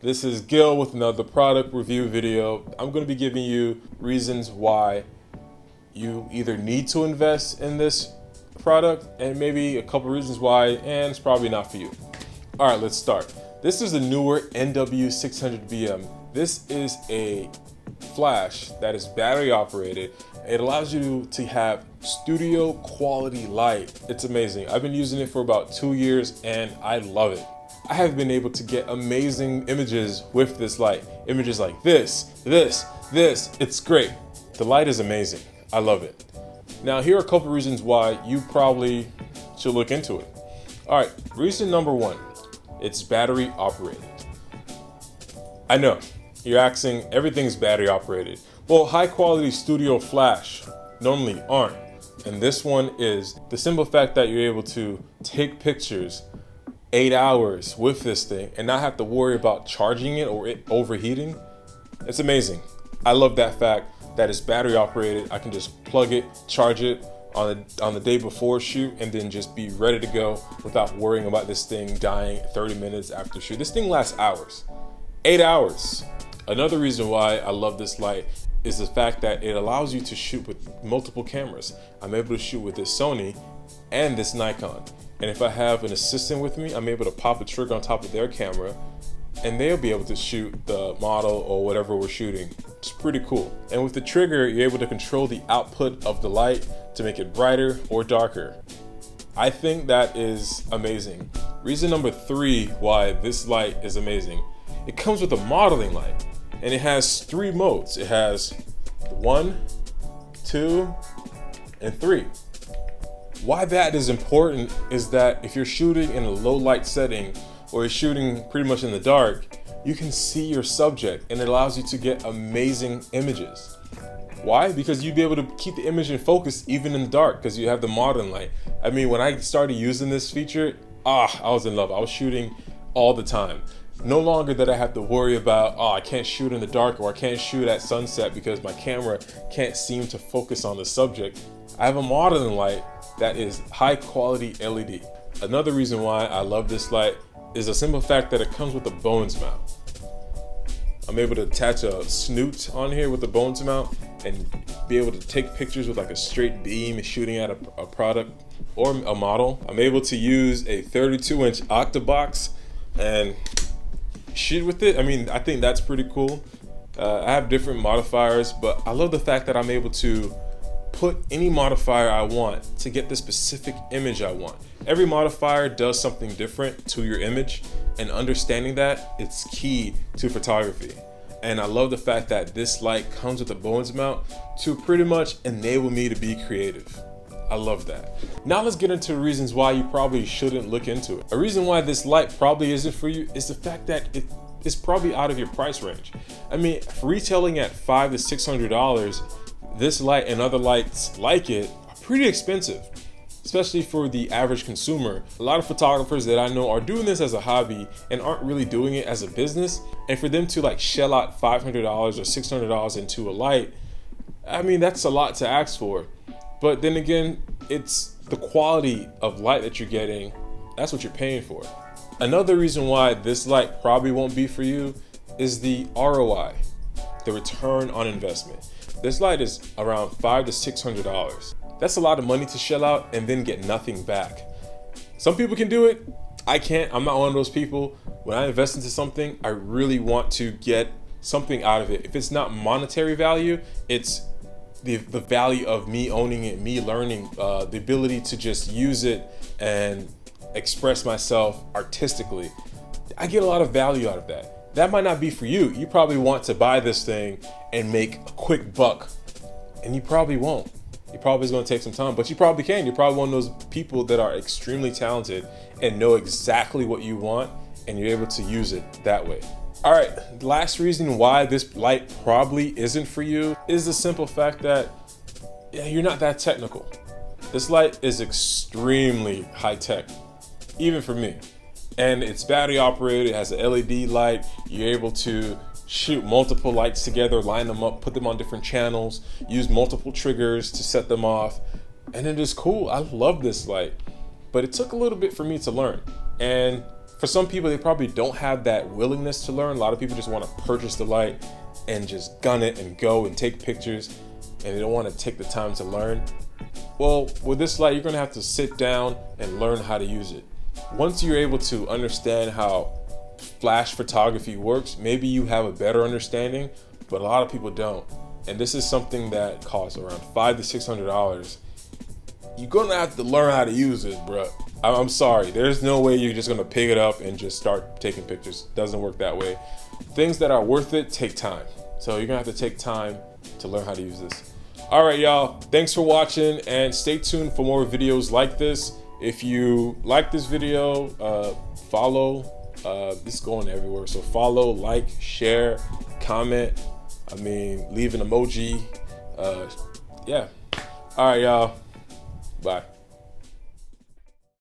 This is Gil with another product review video. I'm going to be giving you reasons why you either need to invest in this product and maybe a couple reasons why, and it's probably not for you. All right, let's start. This is the Neewer NW600BM. This is a flash that is battery operated. It allows you to have studio quality light. It's amazing. I've been using it for about 2 years and I love it. I have been able to get amazing images with this light. Images like this. It's great. The light is amazing. I love it. Now, here are a couple reasons why you probably should look into it. All right, reason number one, it's battery operated. I know, you're asking, everything's battery operated. Well, high quality studio flash normally aren't. And this one is. The simple fact that you're able to take pictures 8 hours with this thing and not have to worry about charging it or it overheating, it's amazing. I love that fact that it's battery operated. I can just plug it, charge it on the day before shoot, and then just be ready to go without worrying about this thing dying 30 minutes after shoot. This thing lasts hours, 8 hours. Another reason why I love this light is the fact that it allows you to shoot with multiple cameras. I'm able to shoot with this Sony and this Nikon. And if I have an assistant with me, I'm able to pop a trigger on top of their camera and they'll be able to shoot the model or whatever we're shooting. It's pretty cool. And with the trigger, you're able to control the output of the light to make it brighter or darker. I think that is amazing. Reason number three why this light is amazing. It comes with a modeling light and it has 3 modes. It has 1, 2, and 3. Why that is important is that if you're shooting in a low light setting or you're shooting pretty much in the dark, you can see your subject and it allows you to get amazing images. Why? Because you'd be able to keep the image in focus even in the dark because you have the modeling light. I mean, when I started using this feature, I was in love. I was shooting all the time. No longer that I have to worry about, I can't shoot in the dark or I can't shoot at sunset because my camera can't seem to focus on the subject. I have a modeling light that is high quality LED. Another reason why I love this light is the simple fact that it comes with a bones mount. I'm able to attach a snoot on here with the bones mount and be able to take pictures with like a straight beam shooting at a product or a model. I'm able to use a 32-inch octabox and shoot with it. I mean, I think that's pretty cool. I have different modifiers, but I love the fact that I'm able to put any modifier I want to get the specific image I want. Every modifier does something different to your image, and understanding that, it's key to photography. And I love the fact that this light comes with a bones mount to pretty much enable me to be creative. I love that. Now let's get into reasons why you probably shouldn't look into it. A reason why this light probably isn't for you is the fact that it is probably out of your price range. I mean, retailing at $500 to $600, this light and other lights like it are pretty expensive, especially for the average consumer. A lot of photographers that I know are doing this as a hobby and aren't really doing it as a business. And for them to like shell out $500 or $600 into a light, I mean, that's a lot to ask for. But then again, it's the quality of light that you're getting. That's what you're paying for. Another reason why this light probably won't be for you is the ROI, the return on investment. This light is around $500 to $600. That's a lot of money to shell out and then get nothing back. Some people can do it. I can't. I'm not one of those people. When I invest into something, I really want to get something out of it. If it's not monetary value, it's the value of me owning it, me learning, the ability to just use it and express myself artistically. I get a lot of value out of that. That might not be for you. You probably want to buy this thing and make a quick buck, and you probably won't. It probably is going to take some time, but you probably can. You're probably one of those people that are extremely talented and know exactly what you want, and you're able to use it that way. All right, the last reason why this light probably isn't for you is the simple fact that you're not that technical. This light is extremely high tech, even for me. And it's battery operated, it has an LED light. You're able to shoot multiple lights together, line them up, put them on different channels, use multiple triggers to set them off. And it is cool. I love this light. But it took a little bit for me to learn. And For some people, they probably don't have that willingness to learn. A lot of people just want to purchase the light and just gun it and go and take pictures, and they don't want to take the time to learn. Well, with this light, you're gonna have to sit down and learn how to use it. Once you're able to understand how flash photography works, maybe you have a better understanding, but a lot of people don't. And this is something that costs around $500 to $600. You're gonna have to learn how to use it, bro. I'm sorry, there's no way you're just gonna pick it up and just start taking pictures. Doesn't work that way. Things that are worth it take time. So you're gonna have to take time to learn how to use this. All right, y'all, thanks for watching, and stay tuned for more videos like this. If you like this video, follow. This is going everywhere, so follow, like, share, comment. Leave an emoji. Yeah. All right, y'all. Bye.